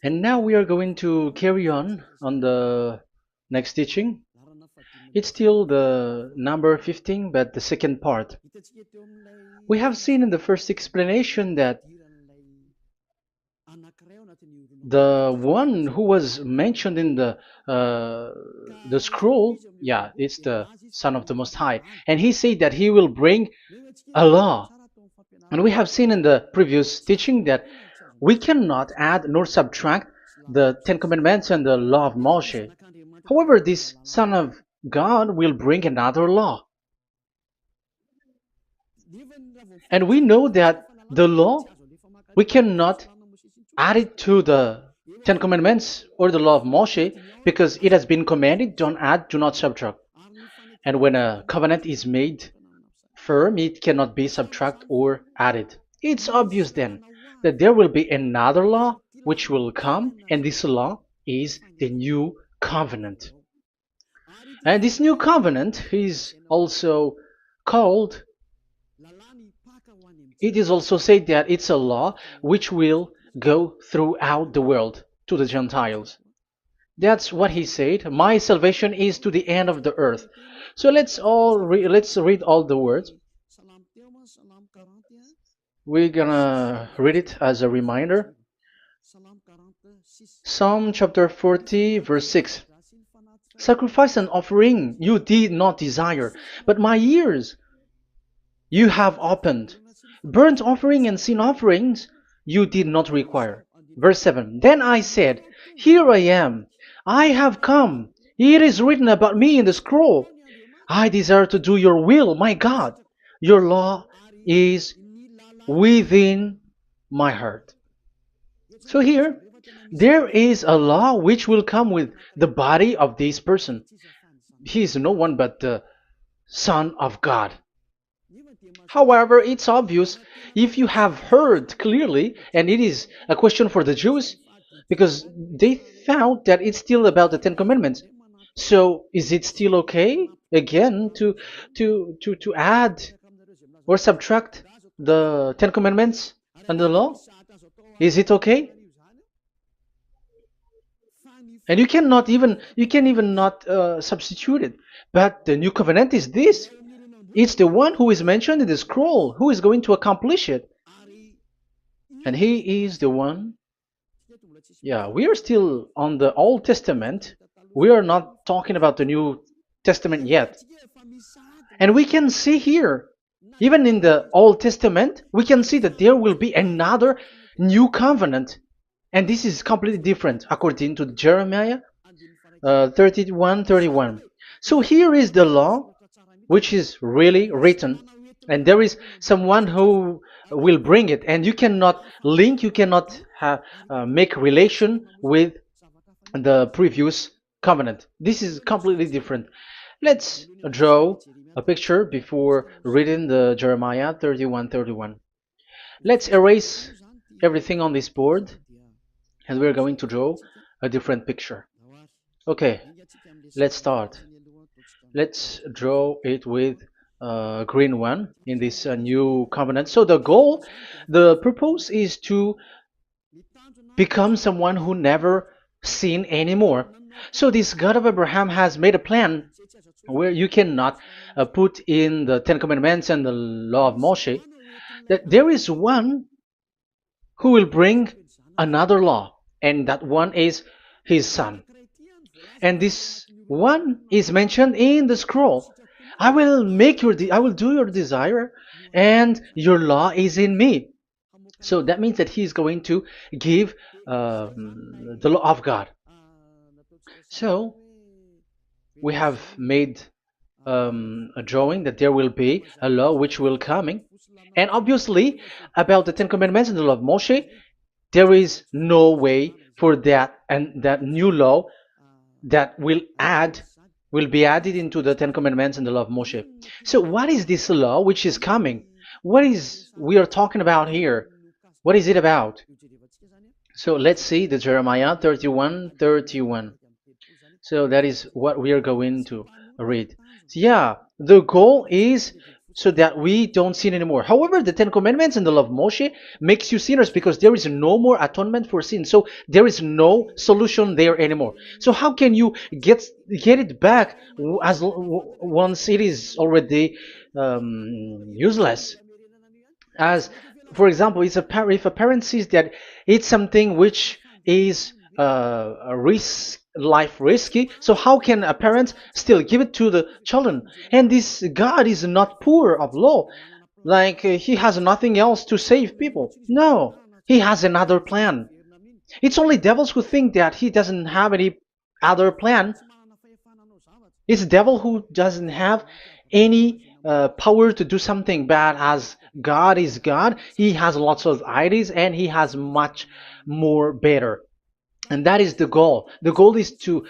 And now we are going to carry on the next teaching. It's still the number 15, but the second part. We have seen in the first explanation that the one who was mentioned in the scroll, yeah, it's the Son of the Most High, and he said that he will bring a law. And we have seen in the previous teaching that we cannot add nor subtract the Ten Commandments and the law of Moshe. However, this Son of God will bring another law. And we know that the law, we cannot add it to the Ten Commandments or the law of Moshe because it has been commanded, don't add, do not subtract. And when a covenant is made firm, it cannot be subtracted or added. It's obvious then that there will be another law which will come, and this law is the new covenant. And this new covenant is also called, it is also said that it's a law which will go throughout the world to the Gentiles. That's what he said. My salvation is to the end of the earth. So let's read all the words. We're gonna read it as a reminder. Psalm chapter 40, verse 6. Sacrifice and offering you did not desire, but my ears you have opened. Burnt offering and sin offerings you did not require. Verse 7. Then I said, here I am. I have come. It is written about me in the scroll. I desire to do your will, my God. Your law is within my heart. So here, there is a law which will come with the body of this person. He is no one but the Son of God. However, it's obvious if you have heard clearly, and it is a question for the Jews, because they found that it's still about the Ten Commandments. So is it still okay again to add or subtract the Ten Commandments and the law? Is it okay? And you can even not substitute it. But the new covenant is this. It's the one who is mentioned in the scroll who is going to accomplish it. And he is the one. Yeah, we are still on the Old Testament. We are not talking about the New Testament yet. And we can see here, even in the Old Testament, we can see that there will be another new covenant. And this is completely different according to Jeremiah 31:31. So here is the law which is really written, and there is someone who will bring it, and you cannot link, you cannot make relation with the previous covenant. This is completely different. Let's draw a picture before reading the Jeremiah 31:31. Let's erase everything on this board, and we're going to draw a different picture. Okay, let's start. Let's draw it with a green one in this new covenant. So the purpose is to become someone who never sin anymore. So this God of Abraham has made a plan where you cannot put in the Ten Commandments and the law of Moshe, that there is one who will bring another law, and that one is his son. And this one is mentioned in the scroll. I will do your desire, and your law is in me. So that means that he is going to give the law of God. So we have made a drawing that there will be a law which will coming, and obviously about the Ten Commandments and the law of Moshe, there is no way for that and that new law that will be added into the Ten Commandments and the law of Moshe. So what is this law which is coming? What is we are talking about here? What is it about? So let's see the Jeremiah 31:31. So that is what we are going to read. So yeah, the goal is so that we don't sin anymore. However, the Ten Commandments and the law of Moshe makes you sinners because there is no more atonement for sin. So there is no solution there anymore. So how can you get it back once it is already useless? As for example, if a parent sees that it's something which is a life risky, so how can a parent still give it to the children? And this God is not poor of law, like he has nothing else to save people. No, he has another plan. It's only devils who think that he doesn't have any other plan. It's the devil who doesn't have any power to do something bad. As God is God, he has lots of ideas and he has much more better. And that is the goal. The goal is to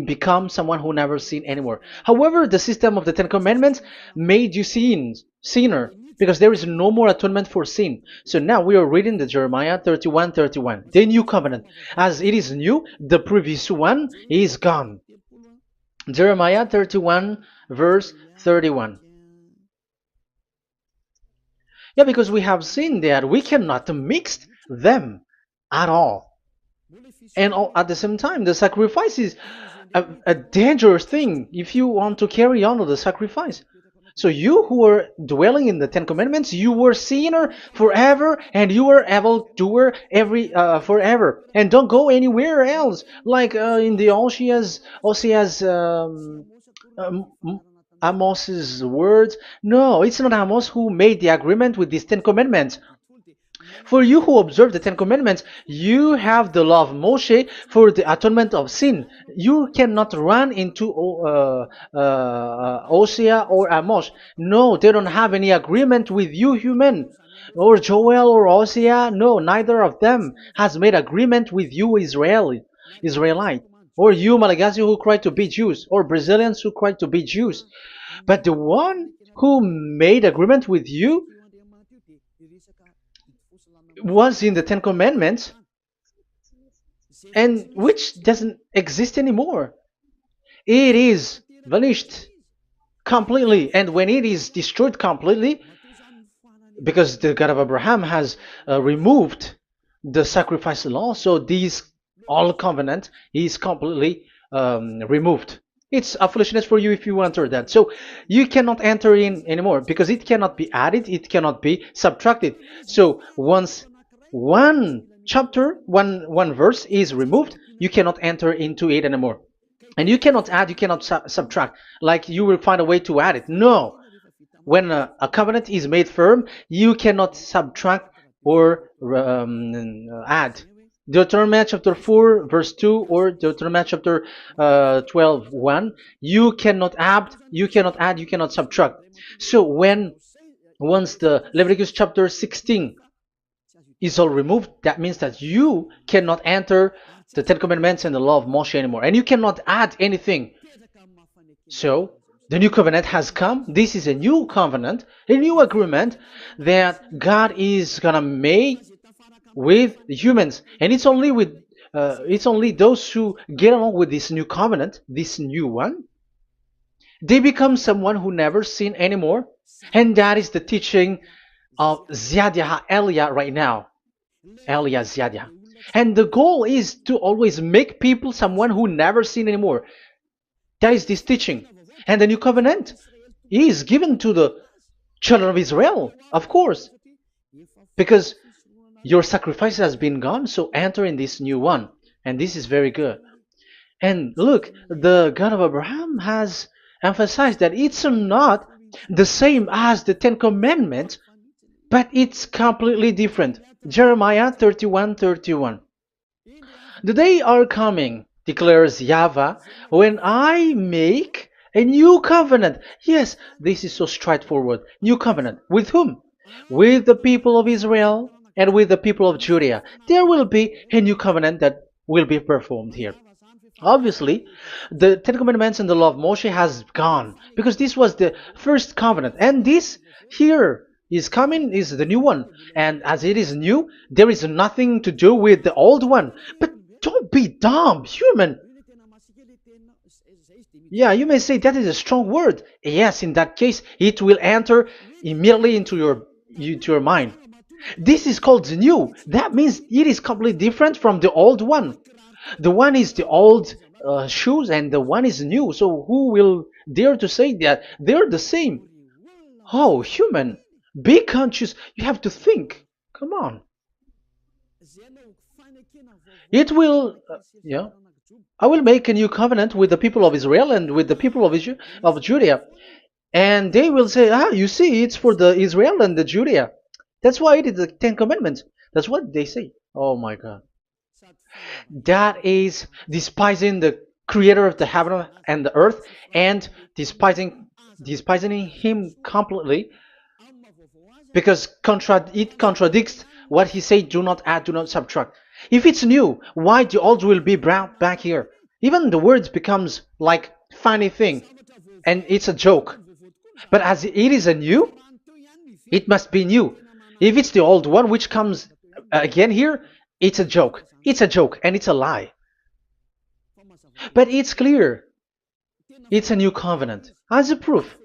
become someone who never sin anymore. However, the system of the Ten Commandments made you sinner, because there is no more atonement for sin. So now we are reading the Jeremiah 31:31, the new covenant. As it is new, the previous one is gone. Jeremiah 31 verse 31. Yeah, because we have seen that we cannot mix them at all. And at the same time, the sacrifice is a dangerous thing if you want to carry on with the sacrifice. So you who are dwelling in the Ten Commandments, you were sinner forever, and you were evil doer forever, and don't go anywhere else. Like in the Osea's Amos's words. No, it's not Amos who made the agreement with these Ten Commandments. For you who observe the Ten Commandments, you have the law of Moshe for the atonement of sin. You cannot run into Osea or Amos. No, they don't have any agreement with you, human. Or Joel or Osea. No, neither of them has made agreement with you, Israelite. Or you, Malagasy, who cry to be Jews. Or Brazilians who cry to be Jews. But the one who made agreement with you was in the Ten Commandments, and which doesn't exist anymore. It is vanished completely, and when it is destroyed completely, because the God of Abraham has removed the sacrifice law, so this all covenant is completely removed. It's a foolishness for you if you enter that. So you cannot enter in anymore because it cannot be added, it cannot be subtracted. So once one chapter, one verse is removed, you cannot enter into it anymore. And you cannot add, you cannot subtract. Like you will find a way to add it. No. When a covenant is made firm, you cannot subtract or add. Deuteronomy chapter 4 verse 2 or Deuteronomy chapter 12 1, you cannot add, you cannot subtract. So once the Leviticus chapter 16 is all removed, that means that you cannot enter the Ten Commandments and the law of Moshe anymore, and you cannot add anything. So the new covenant has come. This is a new covenant, a new agreement that God is gonna make with humans, and it's only those who get along with this new covenant, this new one, they become someone who never sin anymore. And that is the teaching of YAH Elia right now, Elia YAH. And the goal is to always make people someone who never sin anymore. That is this teaching. And the new covenant is given to the children of Israel, of course, because your sacrifice has been gone, so enter in this new one. And this is very good. And look, the God of Abraham has emphasized that it's not the same as the Ten Commandments, but it's completely different. Jeremiah 31:31. The day are coming, declares YAHVAH, when I make a new covenant. Yes, this is so straightforward. New covenant. With whom? With the people of Israel and with the people of Judea. There will be a new covenant that will be performed here. Obviously, the Ten Commandments and the law of Moshe has gone, because this was the first covenant, and this here is coming, is the new one. And as it is new, there is nothing to do with the old one. But don't be dumb, human. Yeah, you may say that is a strong word. Yes, in that case, it will enter immediately into your mind. This is called the new. That means it is completely different from the old one. The one is the old shoes and the one is new. So who will dare to say that they're the same? Oh, human, be conscious. You have to think. Come on. It will, yeah. I will make a new covenant with the people of Israel and with the people of Judea. And they will say, ah, you see, it's for the Israel and the Judea. That's why it is the Ten Commandments. That's what they say. Oh my God. That is despising the creator of the heaven and the earth and despising him completely because it contradicts what he said, do not add, do not subtract. If it's new, why the old will be brought back here? Even the words becomes like funny thing and it's a joke. But as it is a new, it must be new. If it's the old one which comes again here, it's a joke. It's a joke and it's a lie. But it's clear. It's a new covenant. As a proof,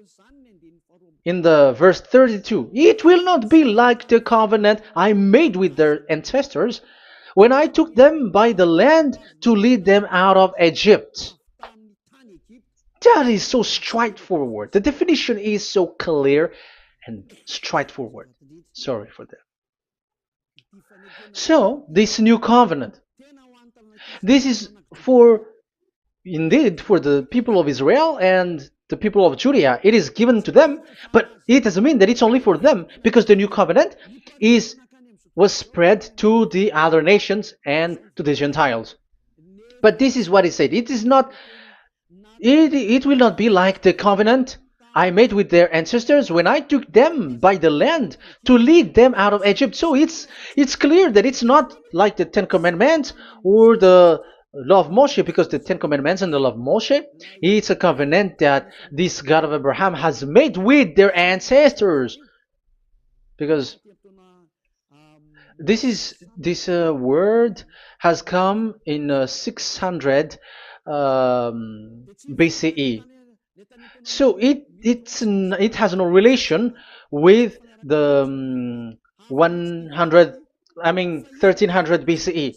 in the verse 32, it will not be like the covenant I made with their ancestors when I took them by the land to lead them out of Egypt. That is so straightforward. The definition is so clear and straightforward. Sorry for that. So, this new covenant, this is for, indeed, for the people of Israel and the people of Judea. It is given to them, but it doesn't mean that it's only for them, because the new covenant was spread to the other nations and to the Gentiles. But this is what it said. It is not. It will not be like the covenant I made with their ancestors when I took them by the land to lead them out of Egypt. So it's clear that it's not like the Ten Commandments or the law of Moshe, because the Ten Commandments and the law of Moshe, it's a covenant that this God of Abraham has made with their ancestors. Because this word has come in 600 BCE. So it has no relation with the 1300 BCE.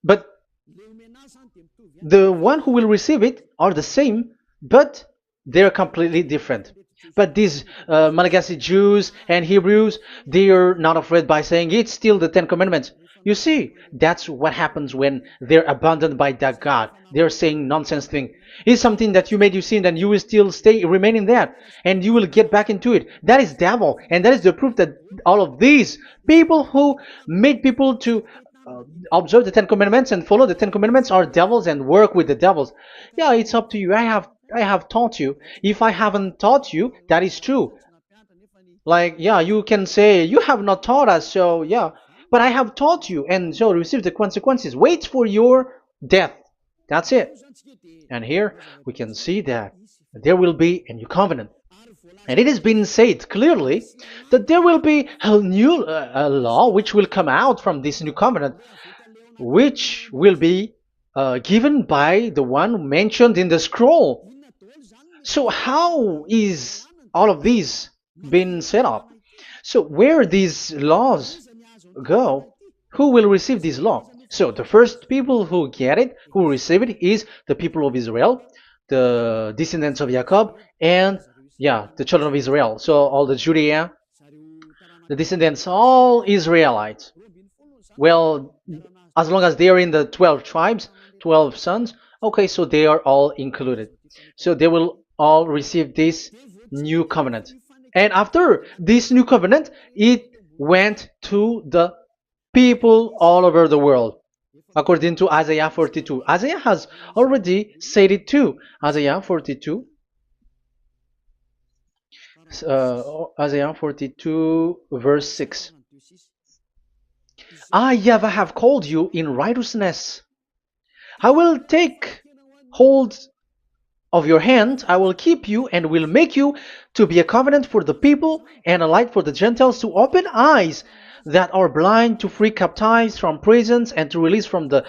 But the one who will receive it are the same, but they're completely different. But these Malagasy Jews and Hebrews, they are not afraid by saying it's still the Ten Commandments. You see, that's what happens when they're abandoned by that God. They're saying nonsense thing. It's something that you made you sin, and you will still remain in that, and you will get back into it. That is devil, and that is the proof that all of these people who made people to observe the Ten Commandments and follow the Ten Commandments are devils and work with the devils. Yeah, it's up to you. I have taught you. If I haven't taught you, that is true. Like, yeah, you can say you have not taught us, so yeah. But I have taught you, and so receive the consequences. Wait for your death. That's it. And here we can see that there will be a new covenant. And it has been said clearly that there will be a new law which will come out from this new covenant, which will be given by the one mentioned in the scroll. So how is all of these been set up? So where these laws go, who will receive this law? So the first people who get it, who receive it, is the people of Israel, the descendants of Jacob, and yeah, the children of Israel. So all the Judea, the descendants, all Israelites. Well, as long as they are in the 12 tribes, 12 sons, okay, so they are all included. So they will all receive this new covenant. And after this new covenant, it went to the people all over the world, according to Isaiah 42. Isaiah has already said it too. Isaiah 42. Isaiah 42 verse 6. I, YAHVAH, have called you in righteousness. I will take hold of your hand, I will keep you and will make you to be a covenant for the people and a light for the Gentiles, to open eyes that are blind, to free captives from prisons, and to release from the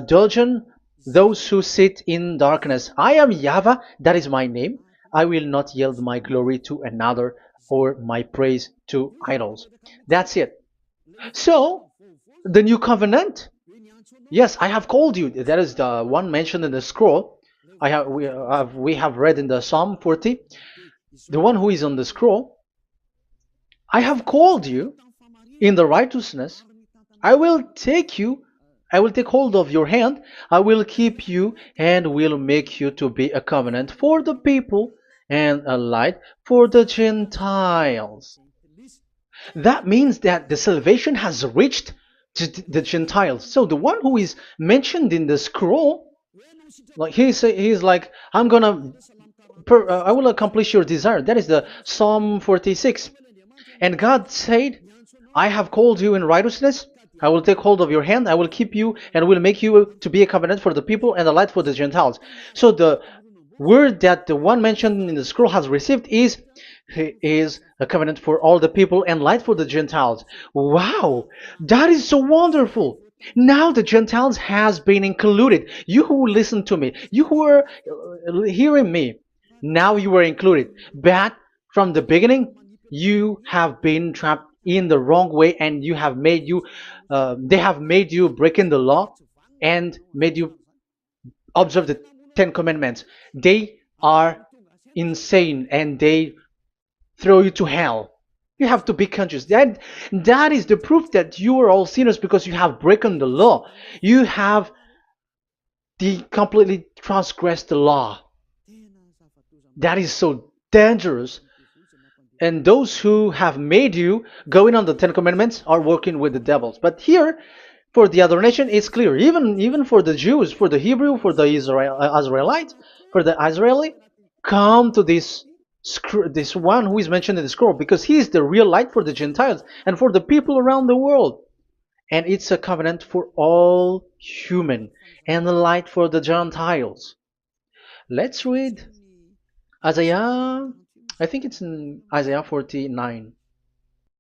dungeon those who sit in darkness. I am YAHVAH, that is my name. I will not yield my glory to another or my praise to idols. That's it. So, the new covenant. Yes, I have called you. That is the one mentioned in the scroll. We have read in the Psalm 40. The one who is on the scroll. I have called you in the righteousness. I will take you. I will take hold of your hand. I will keep you and will make you to be a covenant for the people and a light for the Gentiles. That means that the salvation has reached to the Gentiles. So the one who is mentioned in the scroll, like he's like, I will accomplish your desire. That is the Psalm 46. And God said, I have called you in righteousness. I will take hold of your hand. I will keep you and will make you to be a covenant for the people and a light for the Gentiles. So the word that the one mentioned in the scroll has received is he is a covenant for all the people and light for the Gentiles. Wow, that is so wonderful. Now the Gentiles has been included. You who listen to me, you who are hearing me, now you are included. But from the beginning, you have been trapped in the wrong way, and they have made you breaking the law and made you observe the Ten Commandments. They are insane and they throw you to hell. You have to be conscious. That is the proof that you are all sinners because you have broken the law. You have completely transgressed the law. That is so dangerous. And those who have made you going on the Ten Commandments are working with the devils. But here, for the other nation, it's clear. Even for the Jews, for the Hebrew, for the Israelite, for the Israeli, come to this one who is mentioned in the scroll because he is the real light for the Gentiles and for the people around the world. And it's a covenant for all human and the light for the Gentiles. Let's read Isaiah. I think it's in Isaiah 49.